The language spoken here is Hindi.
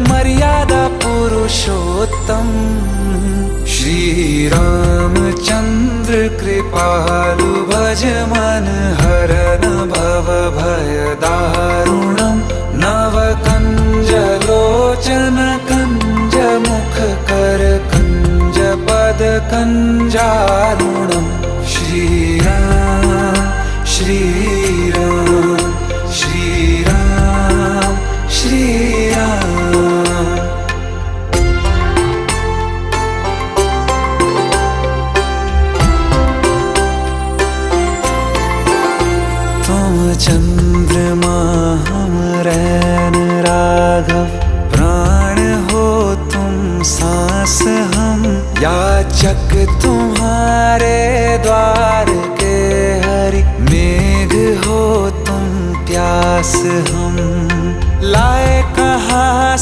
मर्यादा पुरुषोत्तम। श्री रामचंद्र कृपालु भज मन हरन भव भय दारुणम। नव कंज लोचन कंज मुख कर कंज पद कंजारुणम। श्री राम श्री राम श्री राम श्री राम। तुम चंद्रमा हम रैन राघव, प्राण हो तुम सांस हम याचक तुम्हारे द्वार के हरि। मेघ हो तुम प्यास हम